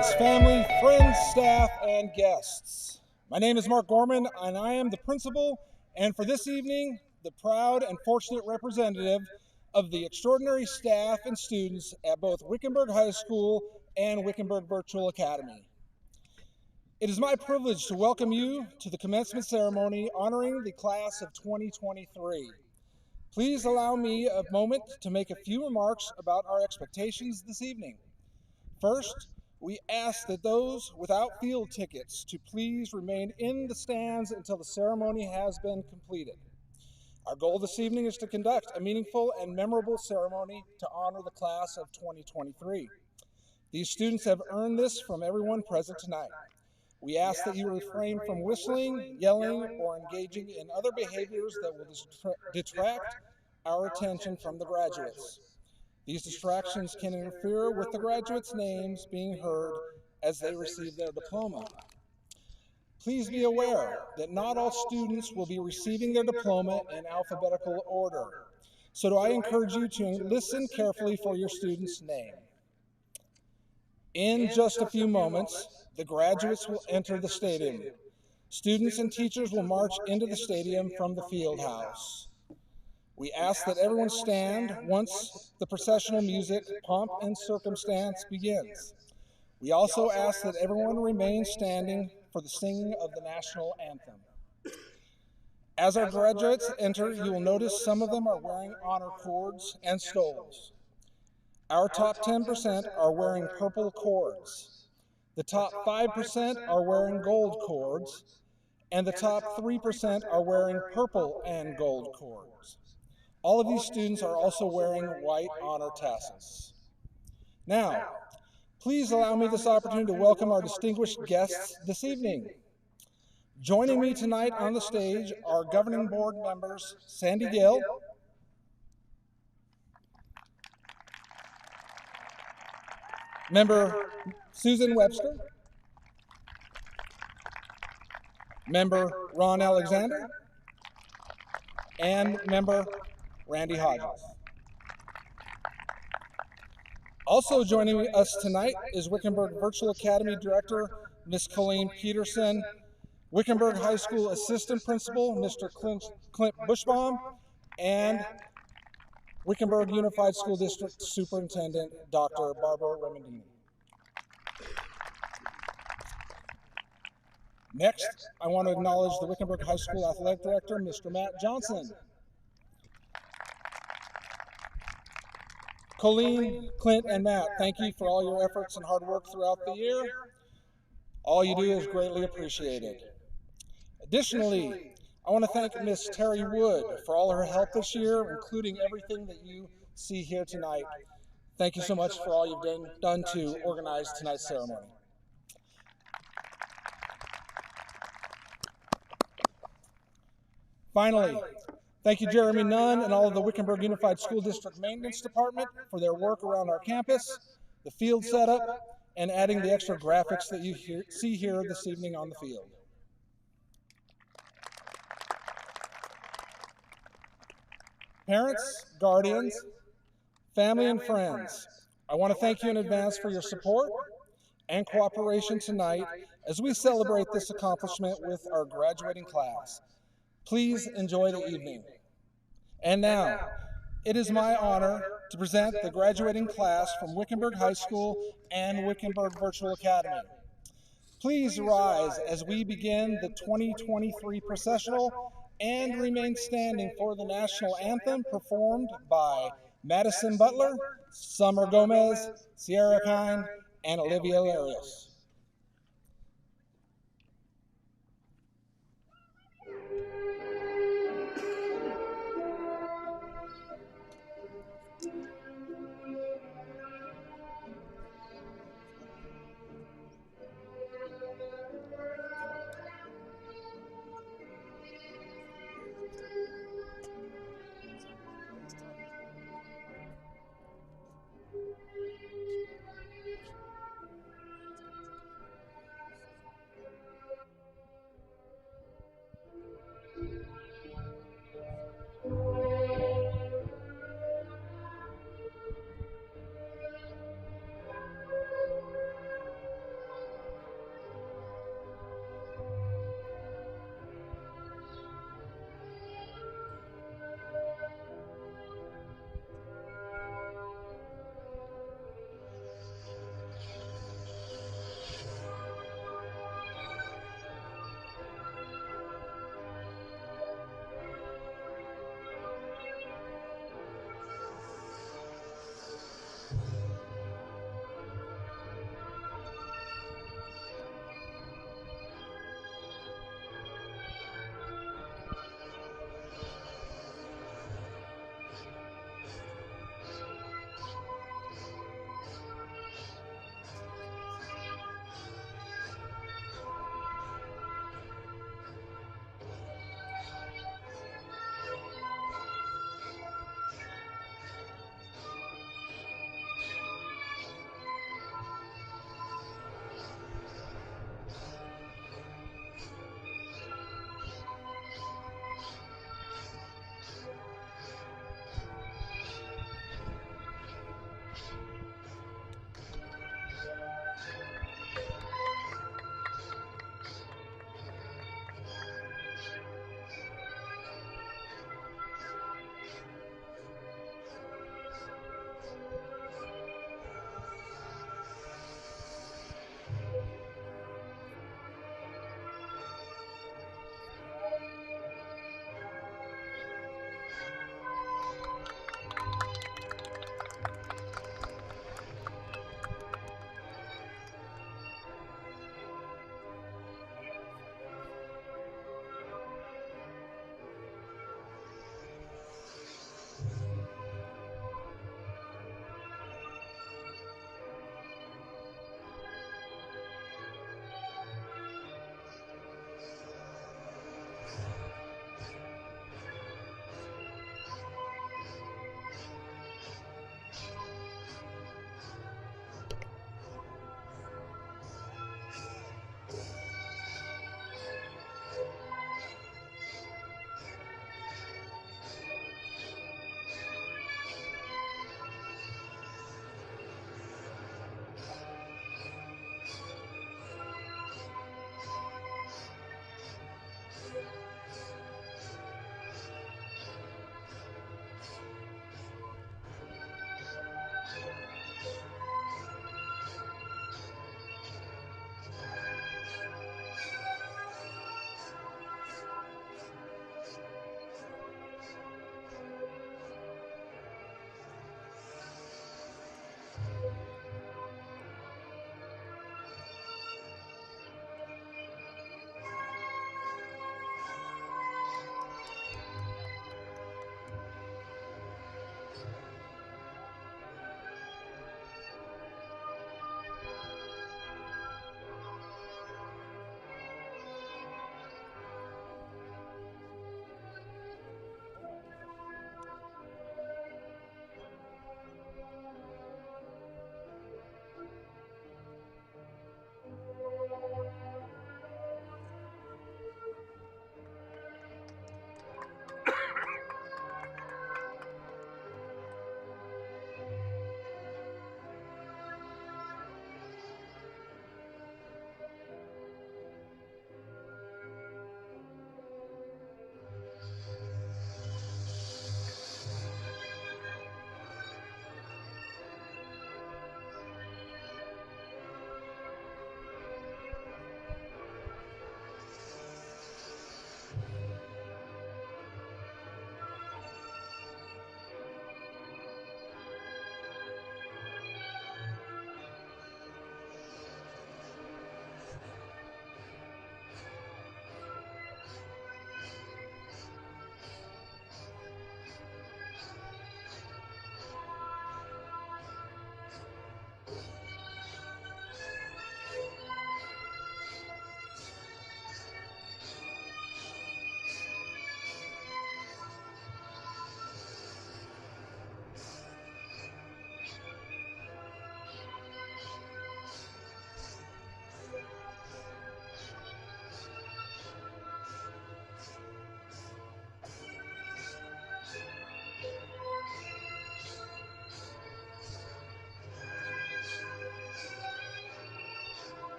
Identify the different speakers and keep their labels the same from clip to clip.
Speaker 1: Parents, family, friends, staff, and guests. My name is Mark Gorman, and I am the principal, and for this evening, the proud and fortunate representative of the extraordinary staff and students at both Wickenburg High School and Wickenburg Virtual Academy. It is my privilege to welcome you to the commencement ceremony honoring the class of 2023. Please allow me a moment to make a few remarks about our expectations this evening. First, we ask that those without field tickets to please remain in the stands until the ceremony has been completed. Our goal this evening is to conduct a meaningful and memorable ceremony to honor the class of 2023. These students have earned this from everyone present tonight. We ask that you refrain from whistling, yelling, or engaging in other behaviors that will detract our attention from the graduates. These distractions can interfere with the graduates' names being heard as they receive their diploma. Please be aware that not all students will be receiving their diploma in alphabetical order. So I encourage you to listen carefully for your student's name. In just a few moments, the graduates will enter the stadium. Students and teachers will march into the stadium from the field house. We ask that everyone stand once the processional music, pomp, and circumstance begins. We also ask that everyone remain standing for the singing of the national anthem. As our graduates enter, you will notice some of them are wearing honor cords and stoles. Our top 10% are wearing purple cords. The top 5% are wearing gold cords, and the top 3% are wearing purple and gold cords. All of these students are also wearing white honor tassels. Now, please allow me this opportunity to welcome our distinguished guests this evening. Joining me tonight on the stage are governing board members Sandy Gill, member Susan Webster, member Ron Alexander, and member Randy Hodges. Also joining us tonight is Wickenburg Virtual Academy Director, Ms. Colleen Peterson, Wickenburg High School Assistant Principal, Mr. Clint Bushbaum, and Wickenburg Unified School District Superintendent, Dr. Barbara Remendini. Next, I want to acknowledge the Wickenburg High School Athletic Director, Mr. Matt Johnson. Colleen, Clint, and Matt, thank you for all your efforts and hard work throughout the year. All you do is greatly appreciated. Additionally, I want to thank Miss Terry Wood for all her help this year, including everything that you see here tonight. Thank you so much for all you've done to organize tonight's ceremony. Finally, thank you, Jeremy Nunn and all of the Wickenburg Unified School District Maintenance Department for their work around our campus, the field setup, and adding the extra graphics that you see here this evening on the field. Parents, guardians, family, and friends, I want to thank you in advance for your support and cooperation tonight as we celebrate this accomplishment with our graduating class. Please enjoy the evening. And now, it is my honor to present the graduating class from Wickenburg High School and Wickenburg Virtual Academy. Please rise as we begin the 2023 processional and remain standing for the national anthem performed by Madison Butler, Summer Gomez, Sierra Kine, and Olivia Larios.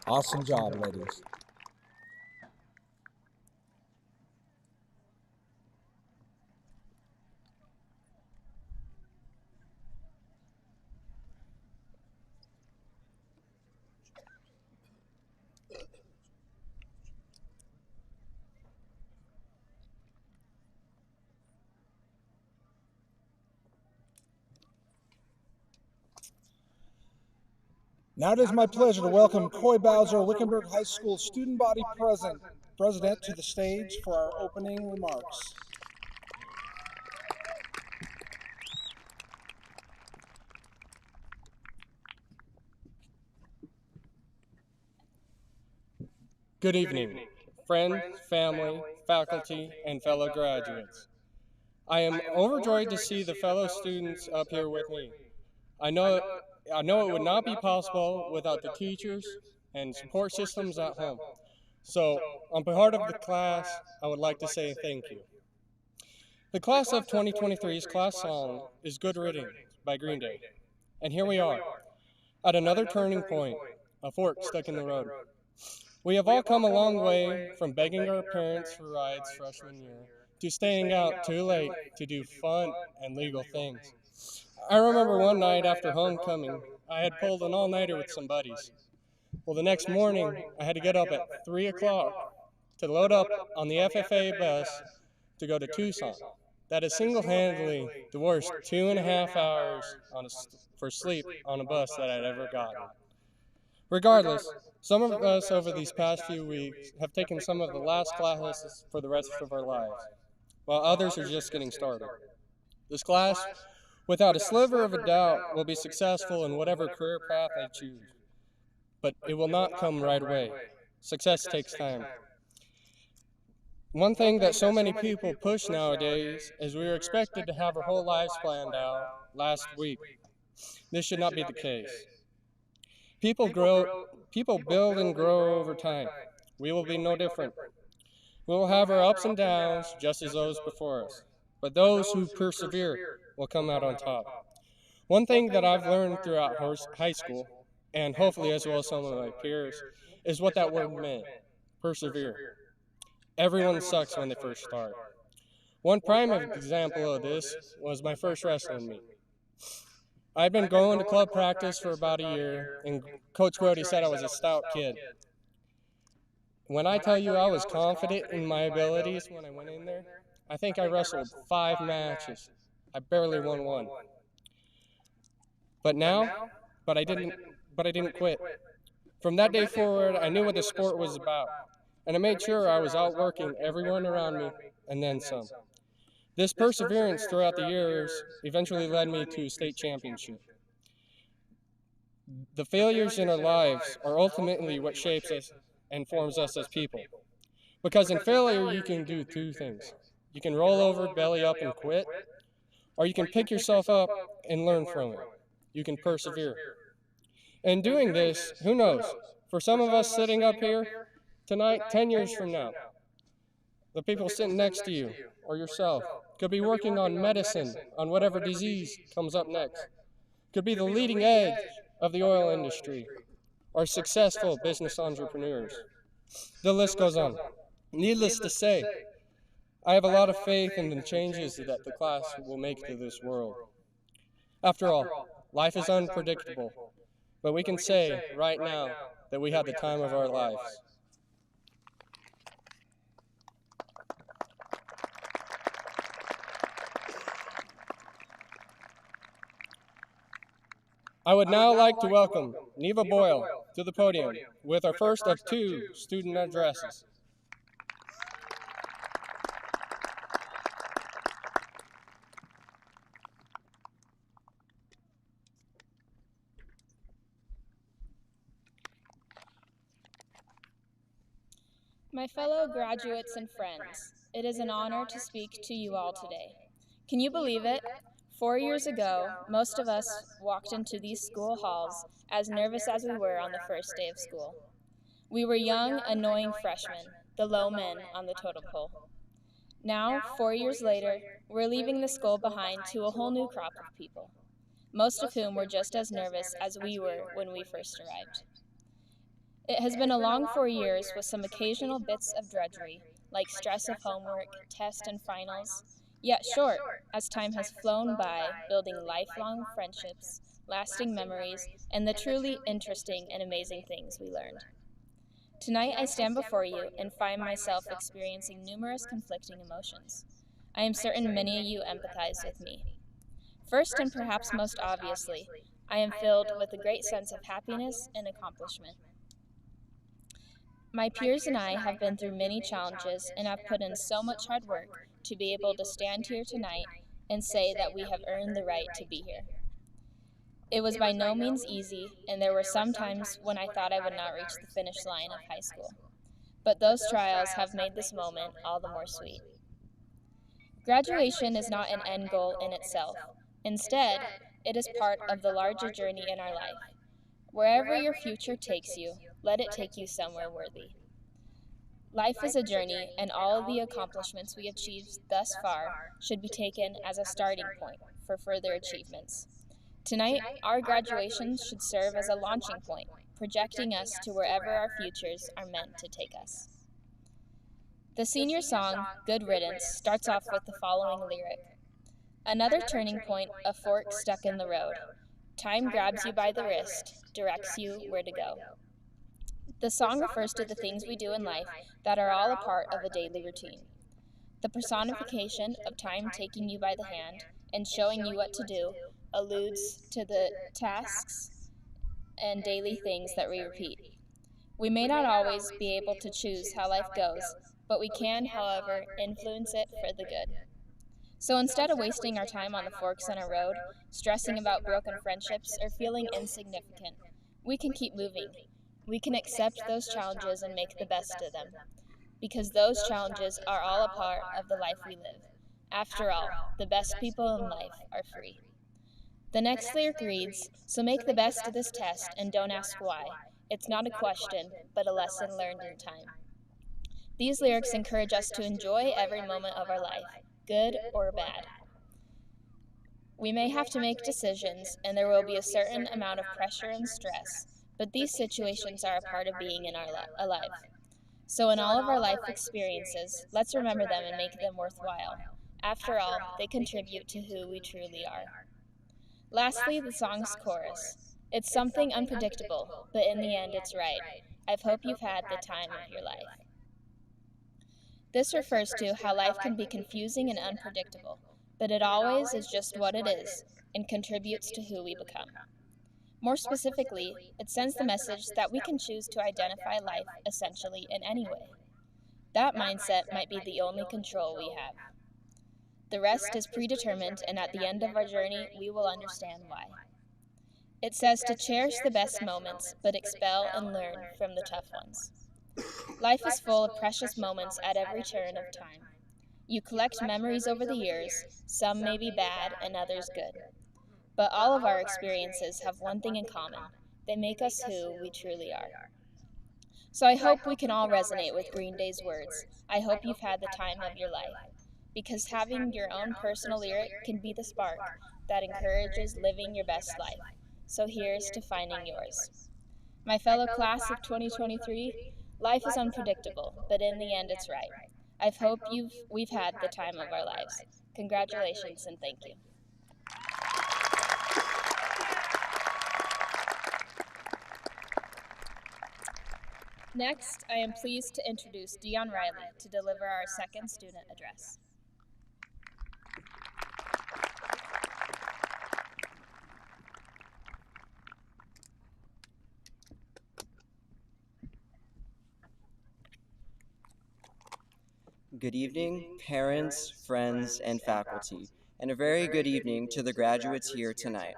Speaker 1: Awesome job, ladies. Now it is my pleasure to welcome Coy Bowser, Wickenburg High School Student Body President, to the stage for our opening remarks.
Speaker 2: Good evening, friends, family, faculty, and fellow graduates. I am overjoyed to see the fellow students up here with me. I know it would not be possible without the teachers and support systems at home. So, on behalf of the class, I would like to say thank you. The class of 2023's class song is Good Riddance by Green Day. And here we are, at another turning point, a fork stuck in the road. We have all come a long way from begging our parents for rides freshman year to staying out too late to do fun and legal things. I remember one night after homecoming, I had pulled an all-nighter with some buddies. Well, the next morning, I had to get up at 3 o'clock to load up on the FFA bus to go to Tucson. That is single-handedly the worst 2.5 hours for sleep on a bus that I'd ever gotten. Regardless, some of us over these past few weeks have taken some of the last classes for the rest of our lives, while others are just getting started. This class, without a sliver of a doubt, will be successful in whatever career path they choose. But it will not come right away. Success takes time. One thing that so many people push nowadays is we are expected to have our whole lives planned out last week. This should not be the case. People build and grow over time. We will be no different. We will have our ups and downs just as those before us. But those who persevere will come out on top. One thing that I've learned throughout high school, and hopefully as well as some of my peers, is what that word meant, persevere. Everyone sucks when they first start. One prime example of this was my first wrestling meet. I'd been going to club practice for about a year, and Coach Grody said I was a stout kid. When I tell you I was confident in my abilities when I went in there, I think I wrestled 5 matches. I barely won one. But I didn't quit. From that day forward, I knew what the sport was about, and I made sure I was outworking everyone around me, and then some. This perseverance throughout the years eventually led me to a state championship. The failures in our lives are ultimately what shapes us and forms us as people. Because in failure, you can do 2 things. You can roll over, belly up, and quit, or you can pick yourself up and learn from it. You can persevere. In doing this, who knows? For some of us sitting up here tonight, 10 years from now, the people sitting next to you or yourself could be working on medicine on whatever disease comes up next. Could be the leading edge of the oil industry or successful business entrepreneurs. The list goes on. Needless to say, I have a lot of faith in the changes that the class will make to this world. After all, life is unpredictable, but we can say right now that we had the time of our lives. I would now like to welcome Neva Boyle to the podium with our first of 2 student addresses.
Speaker 3: My fellow graduates and friends, it is an honor to speak to you all today. Can you believe it? 4 years ago, most of us walked into these school halls as nervous as we were on the first day of school. We were young, annoying freshmen, the low men on the totem pole. Now, 4 years later, we're leaving the school behind to a whole new crop of people, most of whom were just as nervous as we were when we first arrived. It has been a long 4 years with some occasional bits of drudgery, like stress of homework, tests, and finals, yet short, as time has flown by, building lifelong friendships, lasting memories, and the truly interesting and amazing things we learned. Tonight I stand before you and find myself experiencing numerous conflicting emotions. I am certain many of you empathize with me. First, and perhaps most obviously, I am filled with a great sense of happiness and accomplishment. My peers and I have been through many challenges and have put in so much hard work to be able to stand here tonight and say that we have earned the right to be here. It was by no means easy, and there were some times when I thought I would not reach the finish line of high school. But those trials have made this moment all the more sweet. Graduation is not an end goal in itself. Instead, it is part of the larger journey in our life. Wherever your future takes you, let it take you somewhere worthy. Life is a journey, and all of the accomplishments we achieved thus far should be taken as a starting point for further achievements. Tonight, our graduation should serve as a launching point, projecting us to wherever our futures are meant to take us. The senior song, Good Riddance, starts off with the following lyric. Another turning point, a fork stuck in the road. Time grabs you by the wrist, directs you where to go. The song refers to the things we do in life that are all a part of a daily routine. The personification of time taking you by the hand and showing you what to do alludes to the tasks and daily things that we repeat. We may not always be able to choose how life goes, but we can, however, influence it for the good. So instead of wasting our time on the forks in our road, stressing about broken friendships, or feeling insignificant, we can keep moving. We can accept those challenges and make the best of them, because those challenges are all a part of the life we live. After all, the best people in life are free. The next lyric reads, so make the best of this test and don't ask why. It's not a question, but a lesson learned in time. These lyrics encourage us to enjoy every moment of our life, good or bad. We may have to make decisions, and there will be a certain amount of pressure and stress, but these situations are a part of being in our alive. So in all of our life experiences, let's remember them and make them worthwhile. After all, they contribute to who we truly are. Lastly, the song's chorus. It's something unpredictable, but in the end it's right. I hope you've had the time of your life. This refers to how life can be confusing and unpredictable, but it always is just what it is and contributes to who we become. More specifically, it sends the message that we can choose to identify life essentially in any way. That mindset might be the only control we have. The rest is predetermined, and at the end of our journey, we will understand why. It says to cherish the best moments, but expel and learn from the tough ones. Life is full of precious moments at every turn of time. You collect memories over the years, some may be bad and others good. But all of our experiences have one thing in common. They make us who we truly are. So I hope we can all resonate with Green Day's words. I hope you've had the time of your life. Because having your own personal lyric can be the spark that encourages living your best life. So here's to finding yours. My fellow class of 2023, life is unpredictable, but in the end it's right. I hope we've had the time of our lives. Congratulations and thank you. Next, I am pleased to introduce Dion Riley to deliver our second student address.
Speaker 4: Good evening, parents, friends, and faculty, and a very good evening to the graduates here tonight.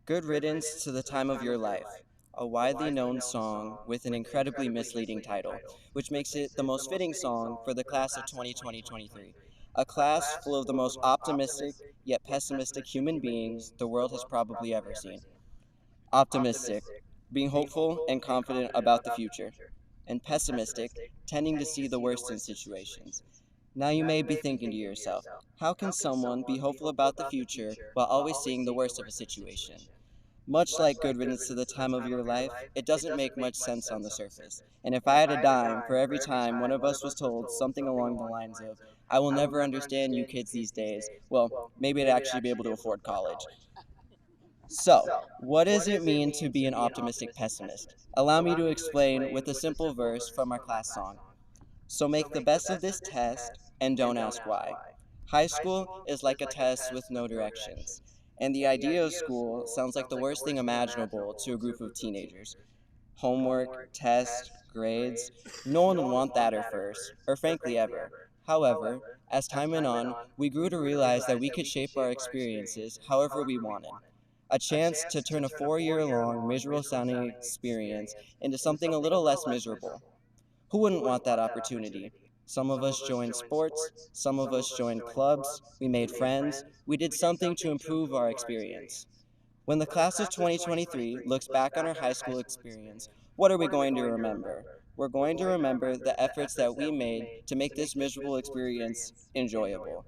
Speaker 4: Good riddance to the time of your life, a widely known song with an incredibly misleading title, which makes it the most fitting song for the class of 2020-23, a class full of the most optimistic yet pessimistic human beings the world has probably ever seen. Optimistic, being hopeful and confident about the future, and pessimistic, tending to see the worst in situations. Now you may be thinking to yourself, how can someone be hopeful about the future while always seeing the worst of a situation? Much like good riddance to the time of your life, it doesn't make much sense on the surface. And if I had a dime for every time one of us was told something along the lines of, I will never understand you kids these days, well, maybe I'd actually be able to afford college. So, what does it mean to be an optimistic pessimist? Allow me to explain with a simple verse from our class song. So make the best of this test and don't ask why. High school is like a test with no directions. And the idea of school sounds like the worst thing imaginable to a group of teenagers. Homework, tests, grades. No one would want that at first, or frankly ever. However, as time went on, we grew to realize that we could shape our experiences however we wanted. A chance to turn a 4 year long, miserable sounding experience into something a little less miserable. Who wouldn't want that opportunity? Some of us joined sports, some of us joined clubs, we made friends, we did something to improve our experience. When the class of 2023 looks back on our high school experience, what are we going to remember? We're going to remember the efforts that we made to make this miserable experience enjoyable.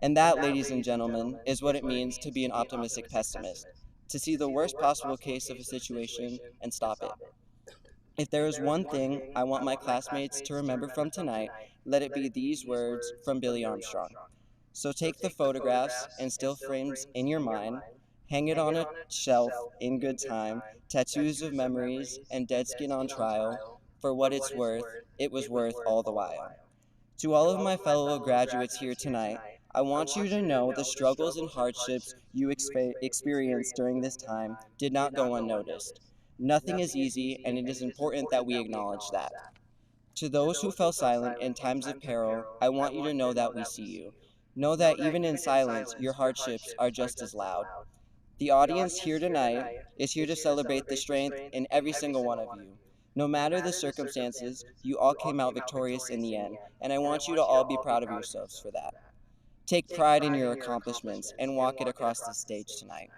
Speaker 4: And that, ladies and gentlemen, is what it means to be an optimistic pessimist. To see the worst possible case of a situation and stop it. If there is one thing I want my classmates to remember from tonight, let it be these words from Billy Armstrong. So take the photographs and still frames in your mind, hang it on a shelf in good time, tattoos of memories and dead skin on trial. For what it's worth, it was worth all the while. To all of my fellow graduates here tonight, I want you to know the struggles and hardships you experienced during this time did not go unnoticed. Nothing is easy, and it is important that we acknowledge that. To those who fell silent in times of peril, I want you to know that we see you. Know that even in silence, your hardships are just as loud. The audience here tonight is here to celebrate the strength in every single one of you. No matter the circumstances, you all came out victorious in the end, and I want you to all be proud of yourselves for that. Take pride in your accomplishments and walk it across the stage tonight.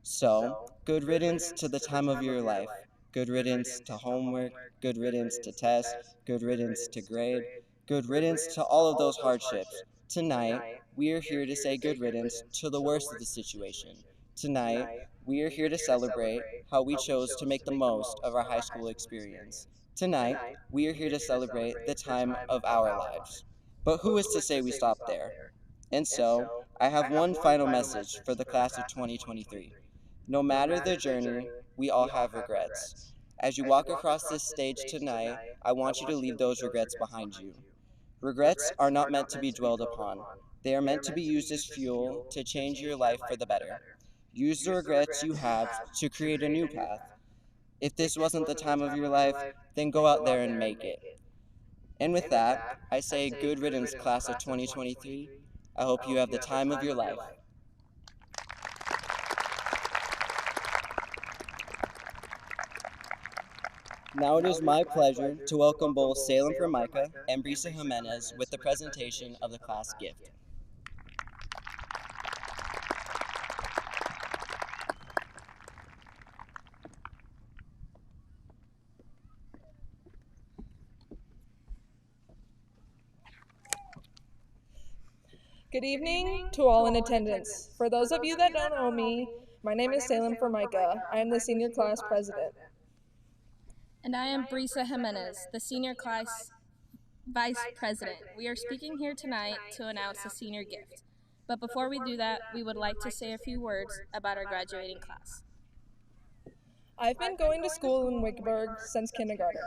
Speaker 4: So, good riddance to the time of your life. Good riddance to homework. Good riddance to tests. Good riddance to grade. Good riddance to all of those hardships. Tonight, we are here to say good riddance to the worst of the situation. Tonight, we are here to celebrate how we chose to make the most of our high school experience. Tonight, we are here to celebrate the time of our lives. But who is to say we stop there? And so, I have one final message for the class of 2023. No matter the journey, we all have regrets. As you walk across this stage tonight, I want you to leave those regrets behind you. Regrets are not meant to be dwelled upon. They are meant to be used as fuel to change your life for the better. Use the regrets you have to create a new path. If this wasn't the time of your life, then go out there and make it. And with that, I say good riddance, class of 2023. I hope you have the time of your life. Now it is my pleasure to welcome both Salem Formica and Brisa Jimenez with the presentation of the class gift.
Speaker 5: Good evening to all in attendance. For those of you that don't know me, my name is Salem Formica. I am the senior class president.
Speaker 3: And I am Brisa Jimenez, the senior class vice president. We are speaking here tonight to announce the senior gift. But before we do that, we would like to say a few words about our graduating class.
Speaker 5: I've been going to school in Wickenburg since kindergarten.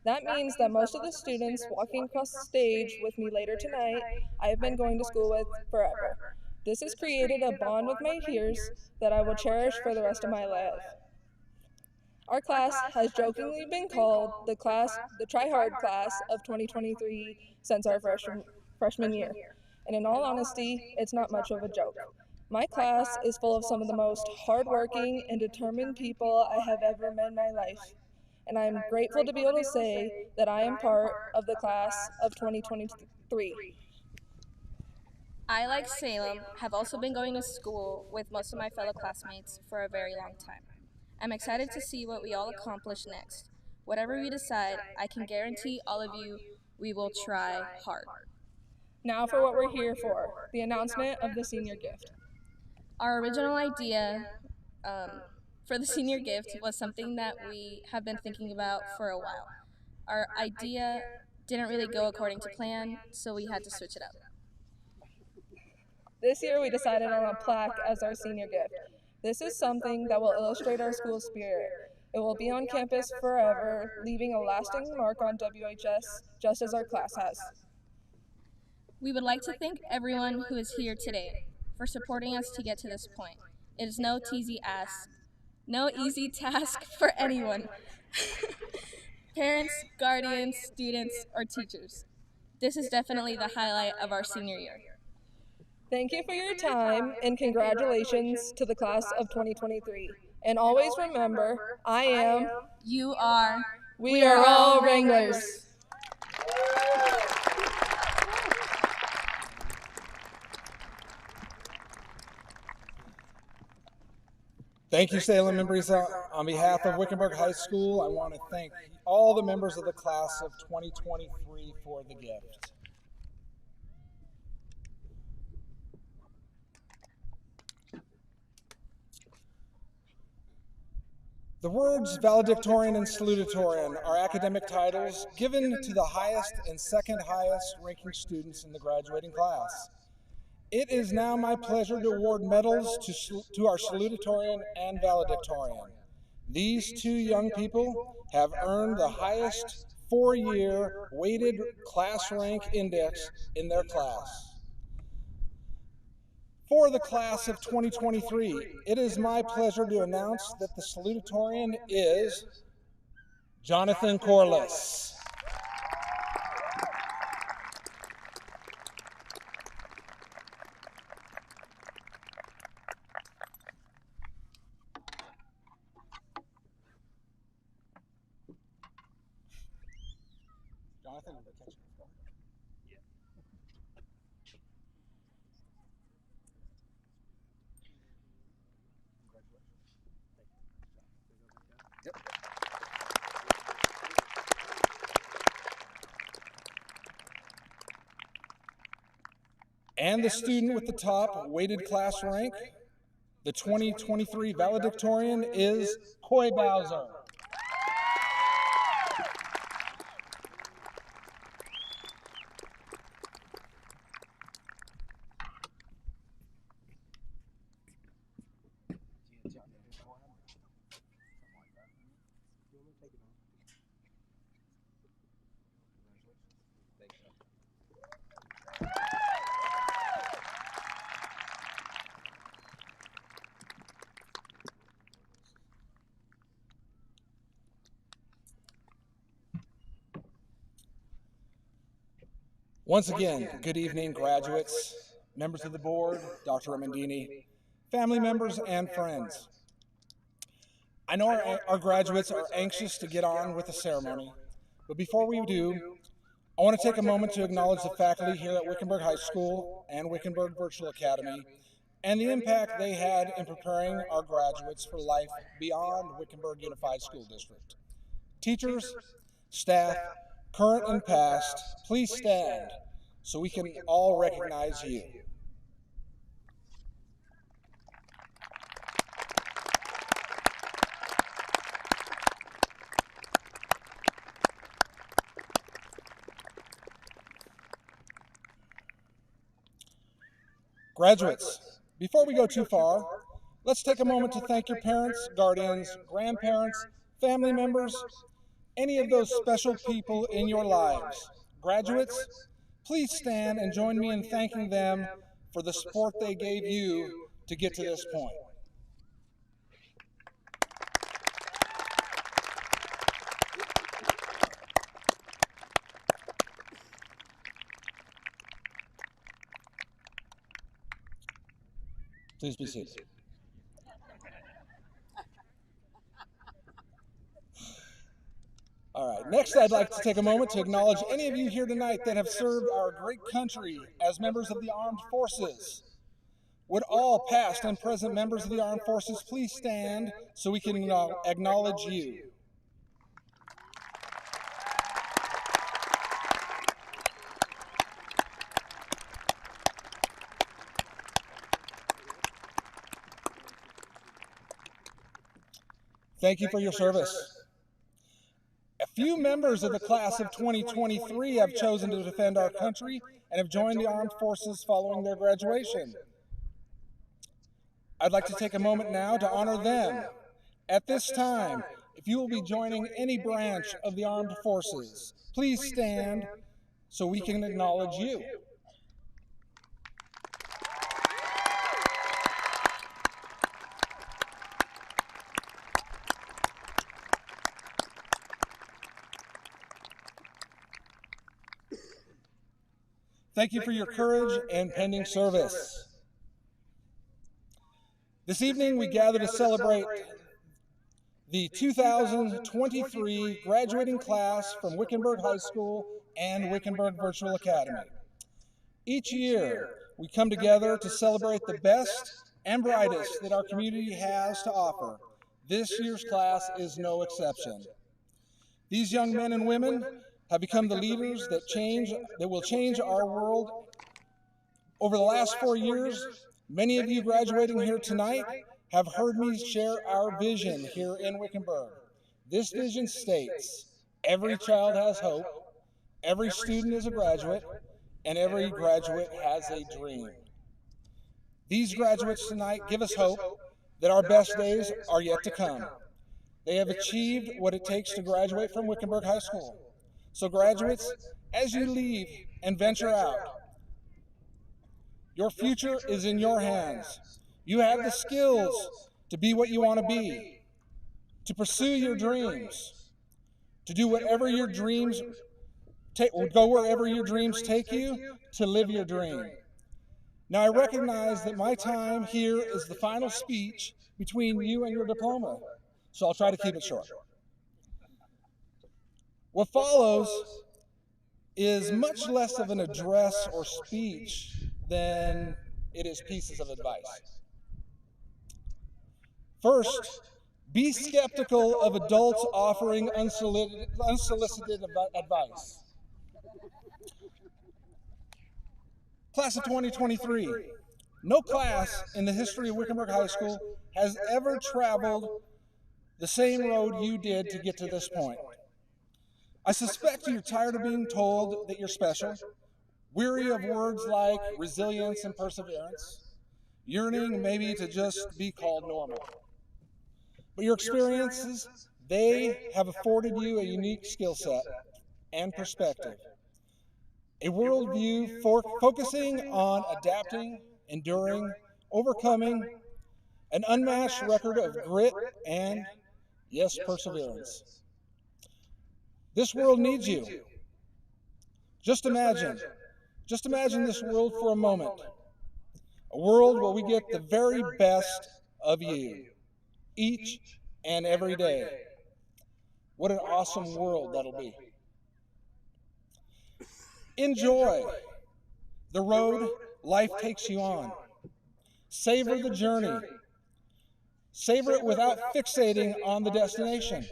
Speaker 5: That means that most of the students walking across the stage with me later tonight, I have been going to school with forever. This has created a bond with my peers that I will cherish for the rest of my life. Our class has jokingly been called the try-hard class of 2023 since our freshman year. And in all honesty, it's not much of a joke. My class is full of some of the most hardworking and determined people I have ever met in my life. And I am grateful to be able to say that I am part of the class of 2023.
Speaker 3: I, like Salem, have also been going to school with most of my fellow classmates for a very long time. I'm excited to see what we all accomplish next. Whatever we decide, I can guarantee all of you we will try hard.
Speaker 5: Now for what we're here for, the announcement of the senior gift.
Speaker 3: Our original idea for the senior gift was something that we have been thinking about for a while. Our idea didn't really go according to plan, so we had to switch it up.
Speaker 5: This year we decided on a plaque as our senior gift. This is something that will illustrate our school spirit. It will be on campus forever, leaving a lasting mark on WHS, just as our class has.
Speaker 3: We would like to thank everyone who is here today for supporting us to get to this point. It is no easy task for anyone. Parents, guardians, students, or teachers. This is definitely the highlight of our senior year.
Speaker 5: Thank you for your time, and congratulations to the class of 2023. And always remember, I am,
Speaker 3: You are,
Speaker 5: we are all Wranglers.
Speaker 1: Thank you, Salem members. On behalf of Wickenburg High School, I want to thank all the members of the class of 2023 for the gift. The words valedictorian and salutatorian are academic titles given to the highest and second highest ranking students in the graduating class. It is now my pleasure to award medals to our salutatorian and valedictorian. These two young people have earned the highest four-year weighted class rank index in their class. For the class of 2023, it is my pleasure to announce that the salutatorian is Jonathan Corliss. Jonathan, will catch you. And the student with the top weighted class rank, the 2023 valedictorian, is Coy Bowser. Once again, good evening, graduates, members of the board, Dr. Ramandini, family members, and friends. I know our graduates are anxious to get on with the ceremony, but before we do, I want to take a moment to acknowledge the faculty here at Wickenburg High School and Wickenburg Virtual Academy and the impact they had in preparing our graduates for life beyond Wickenburg Unified School District. Teachers, staff, current and past, please stand so we can all recognize you. Graduates, before we go too far, let's take a moment to thank your parents, guardians, grandparents, family members, any of those special people in your lives. Graduates, please stand and join me in thanking them for the support they gave you to get to this point. Please be seated. All right, next I'd like to take a moment to acknowledge any of you here tonight that have served our great country as members of the armed forces. Would all past and present members of the armed forces please stand so we can acknowledge you. Thank you for your service. A few members of the class of 2023 have chosen to defend our country and have joined the armed forces following their graduation. I'd like to take a moment now to honor them. At this time, if you will be joining any branch of the armed forces, please stand so we can acknowledge you. Thank you for your courage and pending service. This evening, we gather to celebrate the 2023 graduating class from Wickenburg High School and Wickenburg Virtual Academy. Each year, we come together to celebrate the best and brightest that our community has to offer. This year's class is no exception. These young men and women have become the leaders that will change our world. Over the last 4 years, many of you graduating here tonight have heard me share our vision here in Wickenburg. This vision states, every child has hope, every student is a graduate, and every graduate has a dream. These graduates tonight give us hope that our best days are yet to come. They have achieved what it takes to graduate from Wickenburg High School. So graduates, as you leave and venture out, your future is in your hands. You have the skills to be what you want to be, to pursue your dreams, to do whatever your dreams go wherever your dreams take you, to live your dream. Now, I recognize that my time here is the final speech between you and your diploma, so I'll try to keep it short. What follows is much less of an address or speech than it is pieces of advice. First, be skeptical of adults offering unsolicited advice. Class of 2023, no class in the history of Wickenburg High School has ever traveled the same road you did to get to this point. I suspect you're tired of being told that you're special, weary of words like resilience and perseverance, yearning maybe to just be called normal. But your experiences, they have afforded you a unique skill set and perspective. A worldview focusing on adapting, enduring, overcoming, an unmatched record of grit and, yes, perseverance. This world needs you. Just imagine this world for a moment. A world where we get the very best of you, each and every day. What an awesome world that'll be. Enjoy the road life takes you on. Savor the journey. Savor it without fixating on the destination.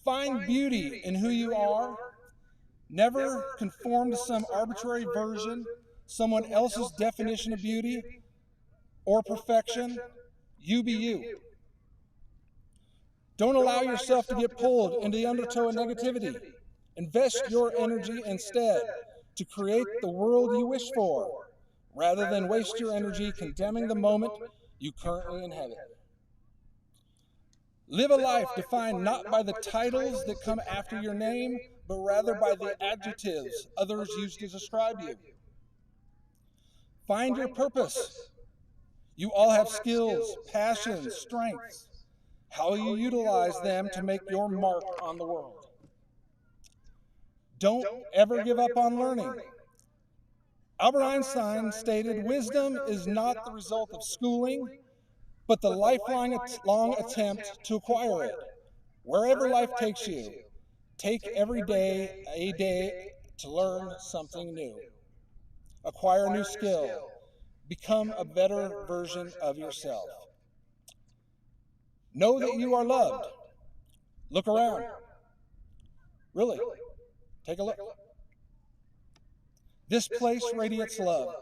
Speaker 1: Find beauty in who you are. Never conform to some arbitrary version, someone else's definition of beauty or perfection. You be you. Don't allow yourself to get pulled into the undertow of negativity. Invest your energy instead to create the world you wish for, rather than waste your energy condemning the moment you currently inhabit. Live a life defined not by the titles that come after your name, but rather by the adjectives others use to describe you. Find your purpose. You all have skills, passions, strengths. How will you utilize them to make your mark on the world? Don't ever give up on learning. Albert Einstein stated, "Wisdom is not the result of schooling, but the lifelong attempt to acquire it. Wherever life takes you, take every day a day to learn something new. Acquire a new skill. Become a better version of yourself. Know that you are loved. Look around. Really, take a look. This place radiates love.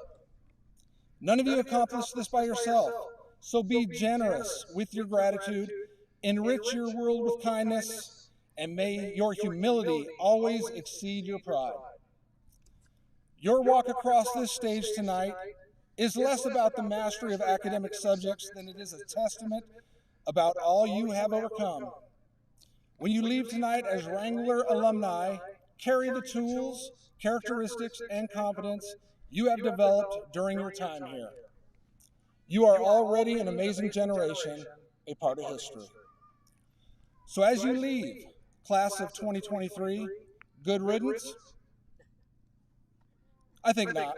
Speaker 1: None of you accomplished this by yourself, so be generous with your gratitude enrich your world with kindness, and may your humility always exceed your pride. Your walk across this stage tonight is less about the mastery of academic subjects than it is a testament about all you have overcome. When you leave tonight as Wrangler alumni, carry the tools, characteristics, and confidence you have developed during your time here. You are already an amazing generation, a part of history. So as you leave, class of 2023, good riddance? I think not.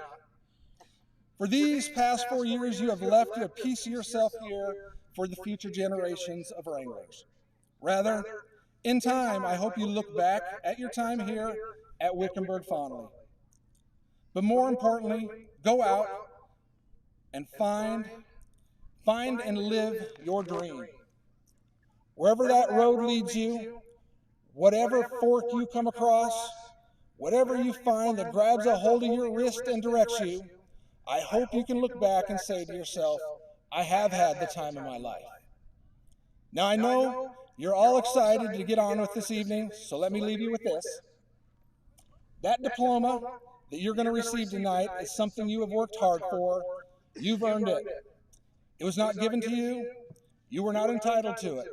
Speaker 1: For these past 4 years, you have left a piece of yourself here for the future generations of Wranglers. Rather, in time, I hope you look back at your time here at Wickenburg fondly. But more importantly, go out and find and live your dream. Wherever that road leads you, whatever fork you come across, whatever you find that grabs a hold of your wrist and directs you, I hope you can look back and say to yourself, I have had the time of my life. Now I know you're all excited to get on with this evening, so let me leave you with this. That diploma that you're going to receive tonight is something you have worked hard for. You've earned it. It was not given to you. You were not entitled to it.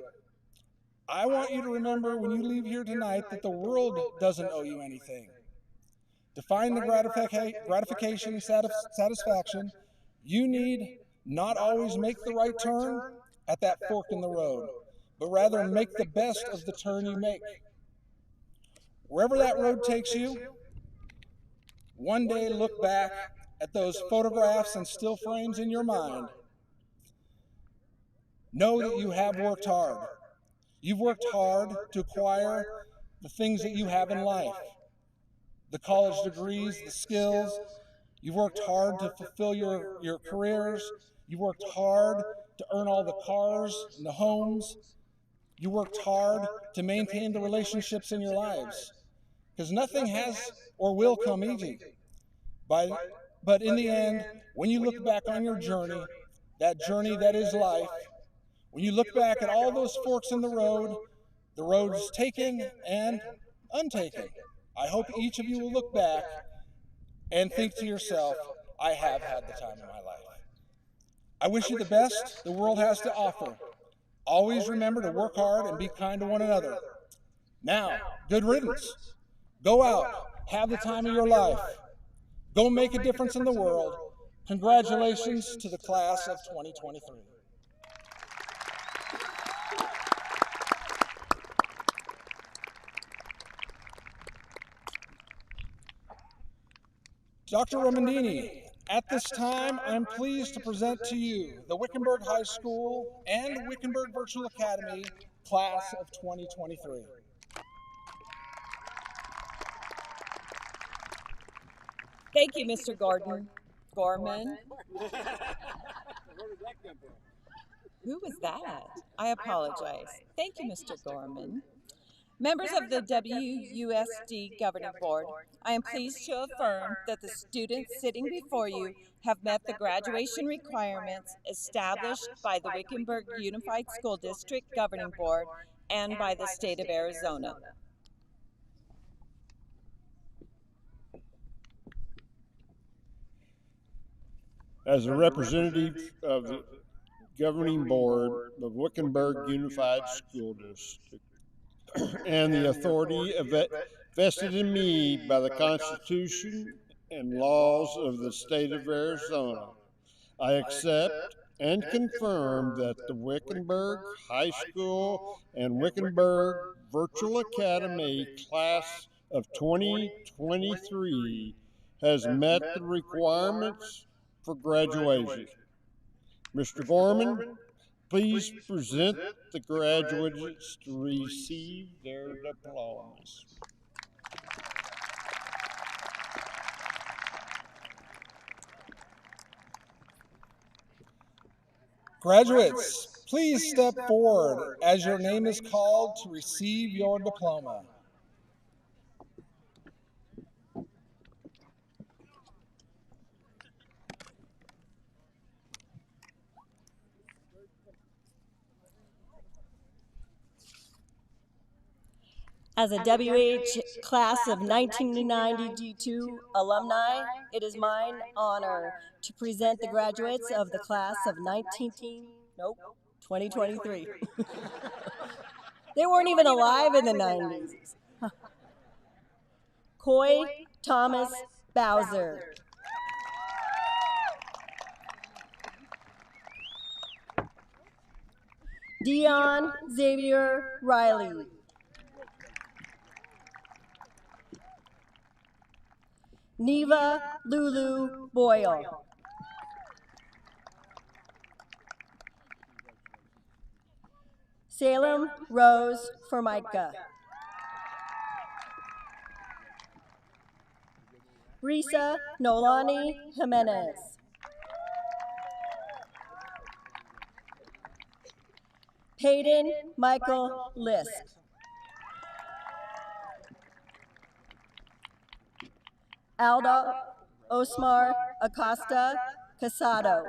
Speaker 1: I want you to remember when you leave here tonight that the world doesn't owe you anything. To find the gratification and satisfaction, you need not always make the right turn at that fork in the road, but rather make the best of the turn you make. Wherever that road takes you, one day look back at those photographs and still frames in your mind. Know that you have worked hard. You've worked hard to acquire the things that you have in life. The college degrees, the skills. You've worked hard to fulfill your careers. You've worked hard to earn all the cars and the homes. You worked hard to maintain the relationships in your lives. Because nothing has or will come easy. But in the end, when you look back on your journey that is life, when you look back at all those forks in the roads taken and untaken, I hope each of you will look back and think to yourself, I have had the time of my life. I wish you the best the world has to offer. Always remember to work hard and be kind to one another. Now, good riddance. Go out, have the time of your life. Go make a difference in the world. Congratulations to the class of 2023. Dr. Romandini, at this time, I'm pleased to present to you the Wickenburg High School and Wickenburg Virtual Academy class of 2023.
Speaker 6: Thank you, Mr. Gorman. Who was that? I apologize. Thank you, Mr. Gorman. Members of the WUSD Governing Board, I am pleased to affirm that the students sitting before you have met the graduation requirements established by the Wickenburg Unified School District Governing Board and by the state of Arizona.
Speaker 7: As a representative of the governing board of Wickenburg Unified School District and the authority vested in me by the Constitution and laws of the state of Arizona, I accept and confirm that the Wickenburg High School and Wickenburg Virtual Academy class of 2023 has met the requirements for graduation. Mr. Gorman, please present the graduates to receive their diplomas.
Speaker 1: Graduates, please step forward as your name is called to receive your diploma.
Speaker 8: As a WH class of 1992 alumni, it is my honor to present the graduates of the class of 2023. They weren't even alive in the 90s. Coy Thomas Bowser. Dion Xavier Riley. Neva Lulu Boyle. Salem Rose Formica. Risa Nolani Jimenez. Peyton Michael Lisk. Aldo Osmar Acosta Casado.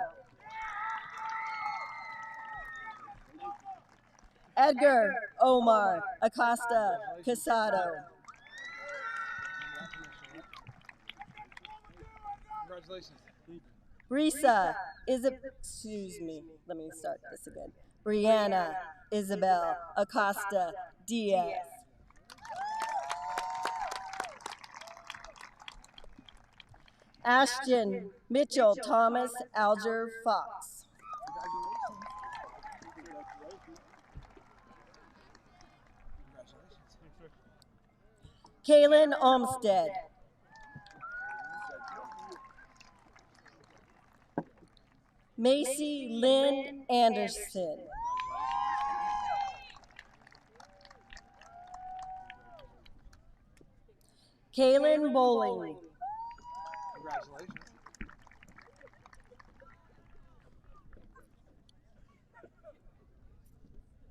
Speaker 8: Edgar Omar Acosta Casado.
Speaker 1: Congratulations.
Speaker 8: Risa let me start this again. Brianna Isabel Acosta Diaz. Ashton Mitchell Thomas Alger Fox. Kaylin Olmstead. Macy Lynn Anderson. Kaylin Bowling.
Speaker 1: Congratulations.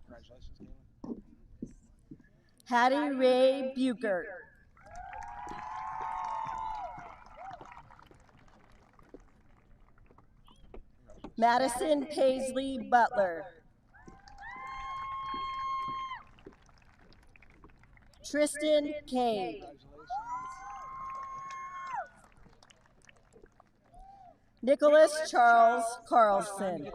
Speaker 1: Congratulations, Caitlin.
Speaker 8: Hattie Ray Bucher. Madison Paisley Butler. Tristan Cade. Nicholas Charles Carlson.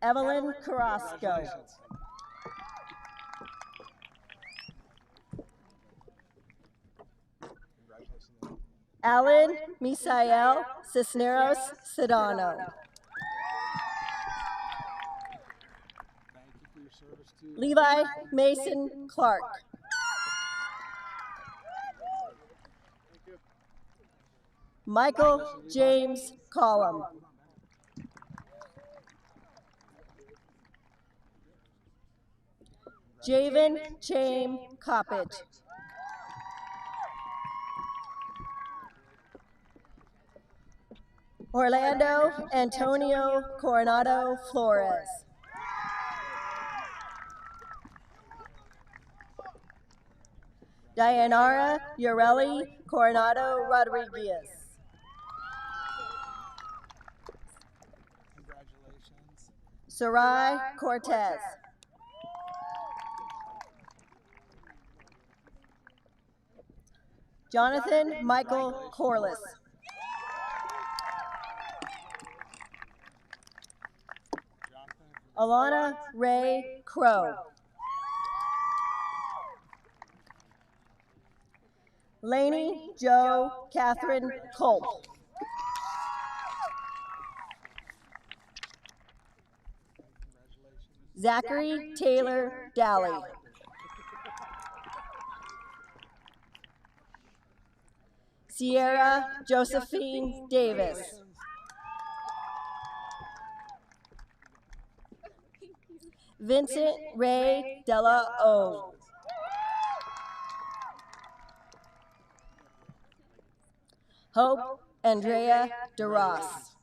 Speaker 8: Evelyn Carrasco. Alan Misael Cisneros Sedano. Levi Mason Clark. Michael James Collum. Javen Chaim Coppage. Orlando Antonio Coronado Flores. Dianara Ureli Coronado Rodriguez.
Speaker 1: Congratulations.
Speaker 8: Sarai Cortez. Jonathan Michael Corliss. Alana Ray Crow. Lainey Jo Catherine Culp. Zachary Taylor Dally. Sierra Josephine Davis. Vincent Ray Della O. Hope Andrea DeRoss.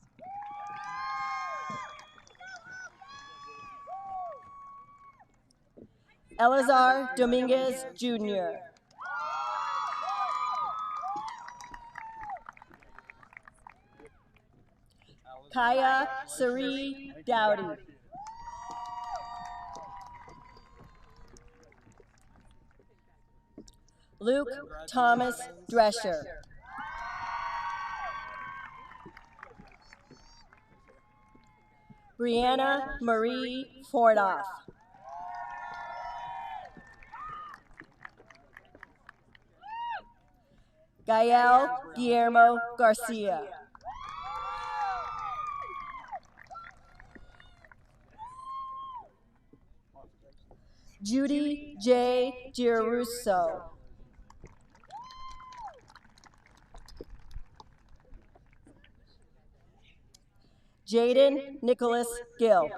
Speaker 8: Elazar Dominguez Jr. Kaya Sari Dowdy. Luke Thomas Drescher. Brianna Marie Fordoff. Gael Guillermo Garcia. Judy J. Giarusso. Jaden Nicholas Gill.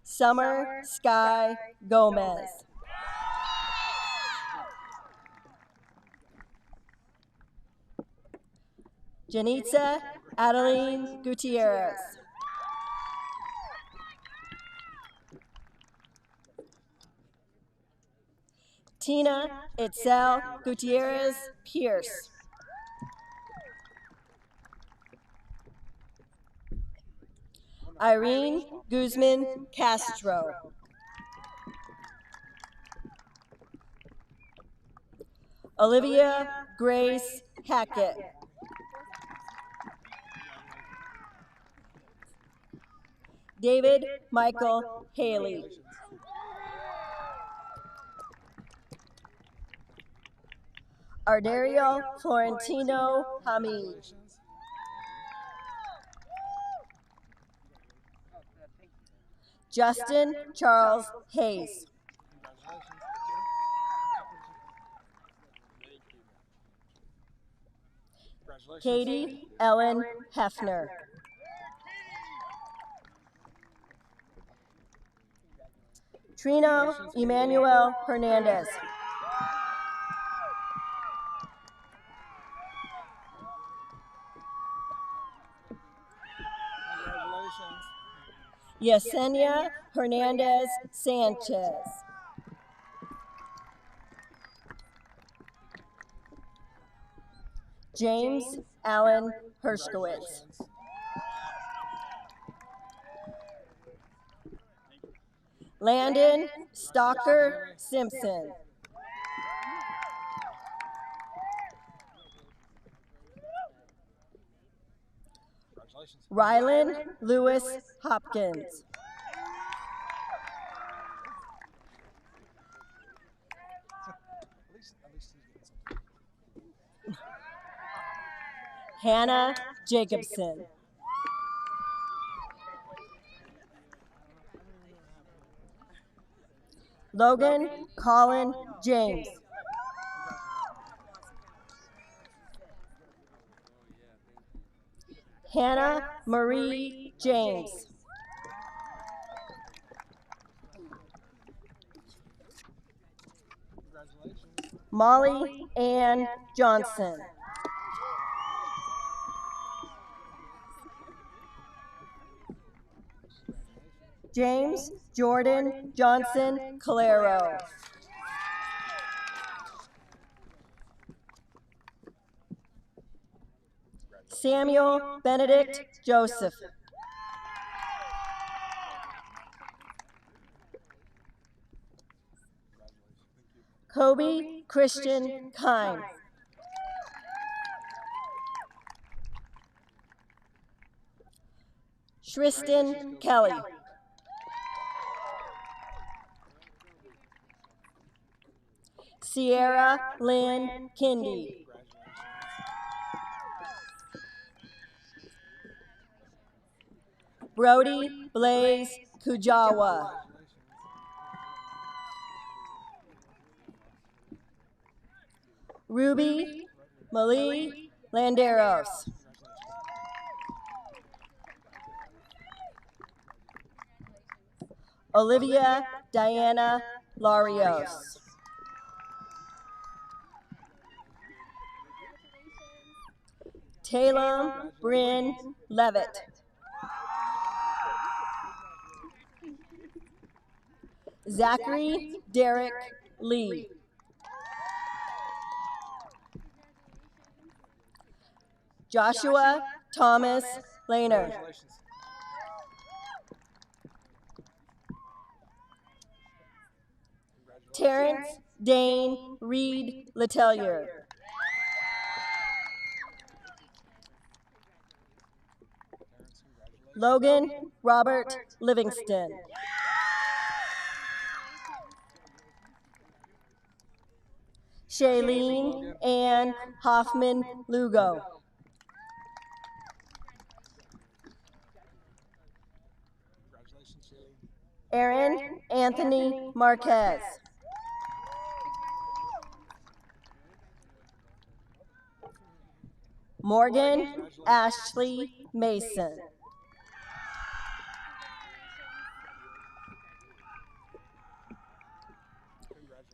Speaker 8: Summer Sky Gomez. Janitza Adeline Gutierrez. Tina Itzel Gutierrez Pierce. Irene Guzman Castro. Olivia Grace Hackett. David Michael Haley. Arderio Florentino Hamid. Justin Charles Hayes. Katie Ellen Hefner. Trino Emmanuel Hernandez. Yesenia Hernandez Sanchez. James Allen Hershkowitz. Landon Stalker Simpson. Rylan Lewis Hopkins. Hannah Jacobson. Logan Colin James. Hannah Marie James. Molly Ann Johnson. James Jordan Johnson Calero. Samuel Benedict Joseph. Kobe Christian Kine. Tristan Kelly. Sierra Lynn Kindy. Brody Blaze Kujawa. Ruby Malie Landeros. Olivia Diana Larios. Talum Bryn Levitt. Zachary Derek Lee. Joshua Thomas Lehner. Terrence Dane Reed Letellier. Logan Robert Livingston. Shailene Ann Hoffman Lugo. Aaron Anthony Marquez. Morgan Ashley Mason.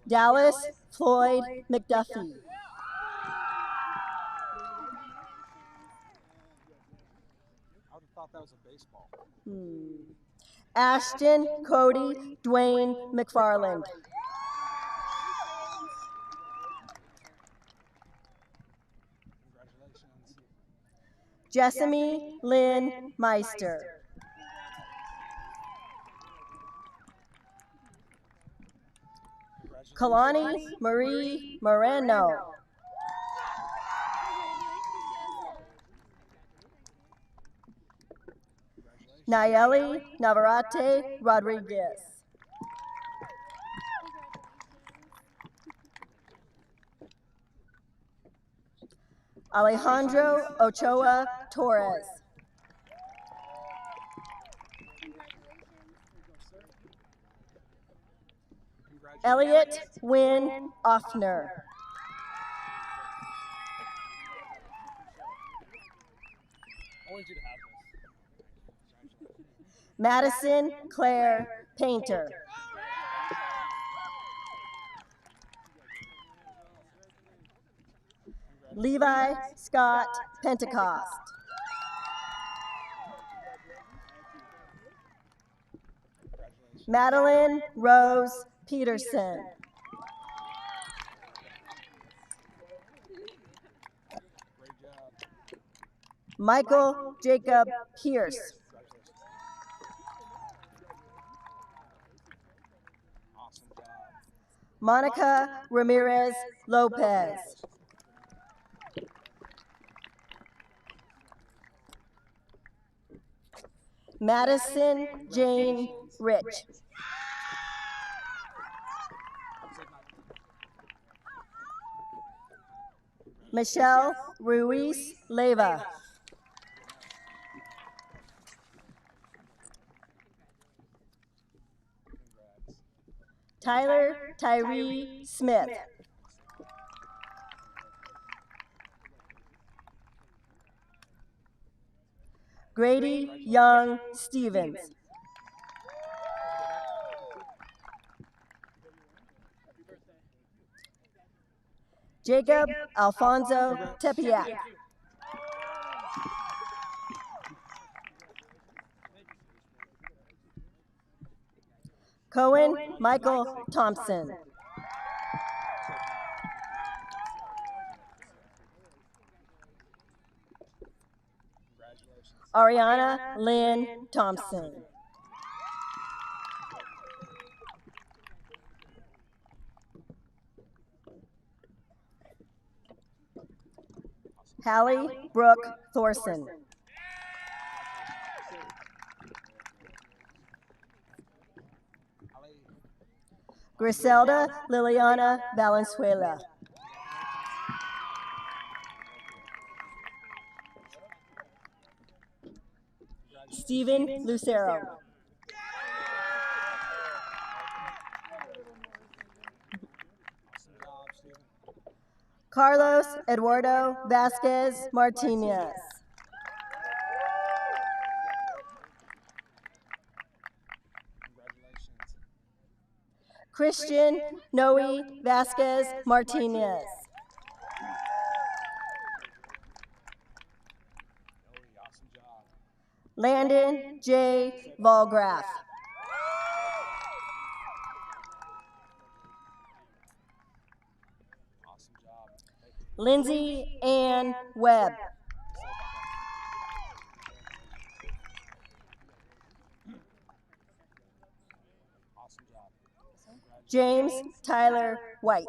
Speaker 8: Dallas Floyd McDuffie.
Speaker 1: I would have thought that was a baseball.
Speaker 8: Ashton Cody Dwayne McFarland. Jessamy Lynn Meister. Kalani Marie Moreno. Nayeli Navarrete Rodriguez. Alejandro Ochoa Torres. Elliot Wynn Offner.
Speaker 1: I wanted you to have this.
Speaker 8: Madison Claire Painter. Levi Scott Pentecost. Madeline Rose Peterson. Michael Jacob Pierce. Monica Ramirez Lopez. Madison Jane Rich. Michelle Ruiz Leva. Tyler Tyree Smith. Grady Young Stevens. Jacob Alfonso Tepiak. Cohen Michael Thompson. Ariana Lynn Thompson. Hallie Brooke Thorson. Griselda Liliana Valenzuela. Stephen Lucero. Carlos Eduardo Vasquez Martinez. Christian Noe Vasquez Martinez. Landon J. Volgraff. Lindsay Ann Webb. James Tyler White.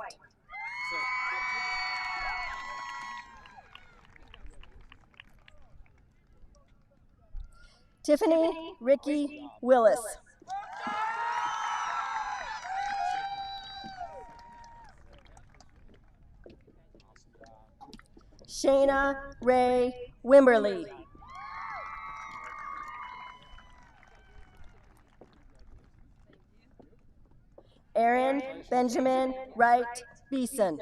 Speaker 8: Tiffany Ricky Willis. Shayna Ray Wimberly. Aaron Benjamin Wright Beeson.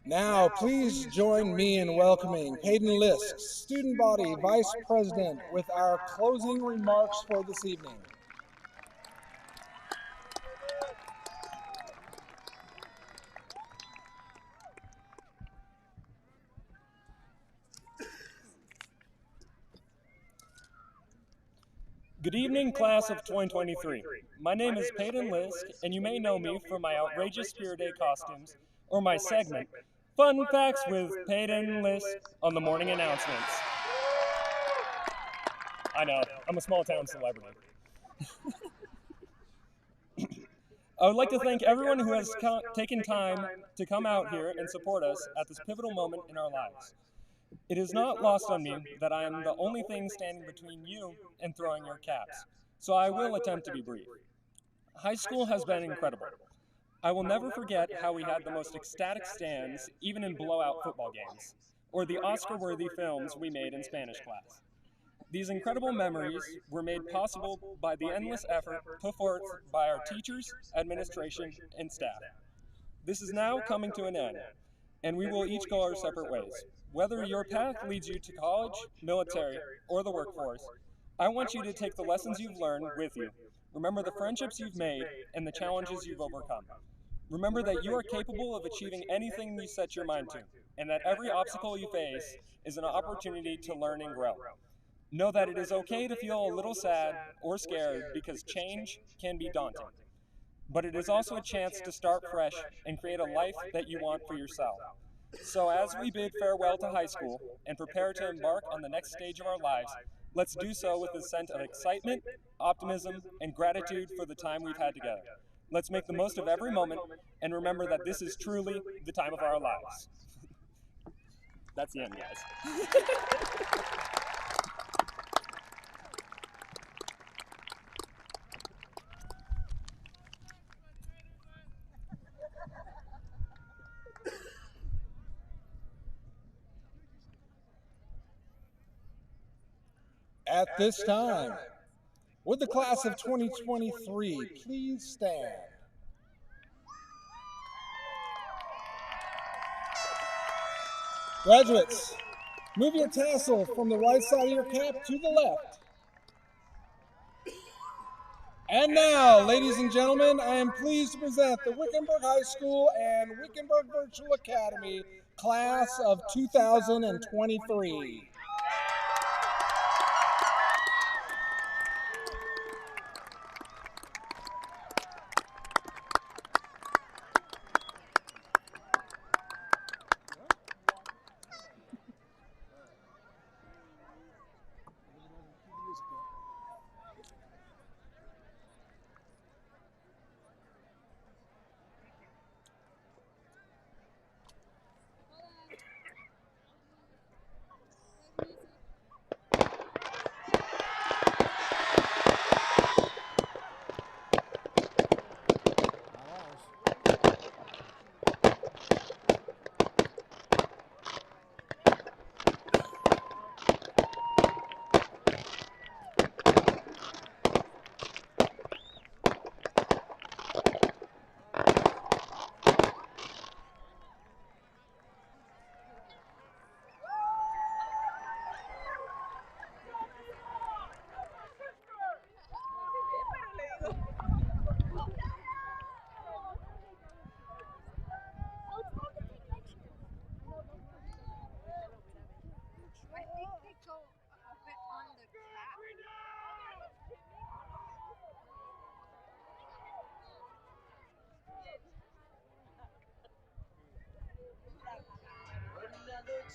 Speaker 1: Now, please join me in welcoming Peyton Lisk, Student Body Vice President, with our closing remarks for this evening.
Speaker 9: Good evening, class of 2023. My name is Peyton Lisk, and you may know me from my outrageous Spirit Day costumes or my segment, Fun Facts with Peyton Lisk, on the morning announcements. I know, I'm a small town celebrity. I would like to thank everyone who has taken time to come out here and support us at this pivotal moment in our lives. It is not lost on me that I am the only thing standing between you and throwing your caps, so I will attempt to be brief. High school has been incredible. I will never forget how we had the most ecstatic stands, even in blowout football games, or the Oscar-worthy films we made in Spanish class. These incredible memories were made possible by the endless effort put forth by our teachers, administration, and staff. This is now coming to an end, and we will each go our separate ways. Whether your path leads you to college, military, or the workforce, I want you to take the lessons you've learned with you. Remember the friendships you've made and the challenges you've overcome. Remember that you are capable of achieving anything you set your mind to, and that every obstacle you face is an opportunity to learn and grow. Know that it is okay to feel a little sad or scared because change can be daunting. But it is also a chance to start fresh and create a life that you want for yourself. So as we bid farewell to high school and prepare to embark on the next stage of our lives, let's do so with a sense of excitement, optimism, and gratitude for the time we've had together. Let's make the most of every moment and remember that this is truly the time of our lives. That's the end, guys.
Speaker 1: At this time, would the class of 2023 please stand? Graduates, move your tassel from the right side of your cap to the left. And now, ladies and gentlemen, I am pleased to present the Wickenburg High School and Wickenburg Virtual Academy class of 2023.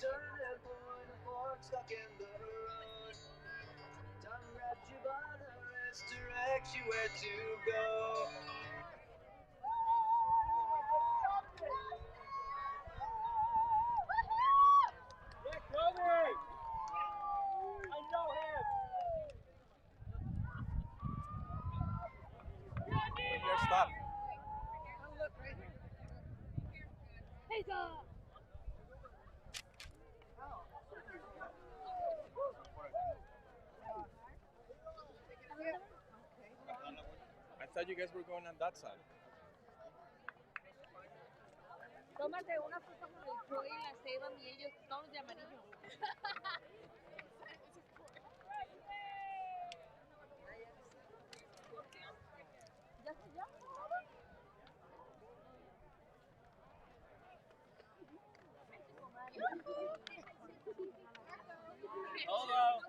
Speaker 10: turning point, a fork stuck in the road. Tongue grabs you by the wrist, directs you where to go. Yeah, Kobe! I know him! Your stop. I thought you guys were going on that side.
Speaker 11: Tómate una foto con el Troy, la Esteban y ellos, todos de amarillo. ¿Ya?
Speaker 10: Hello.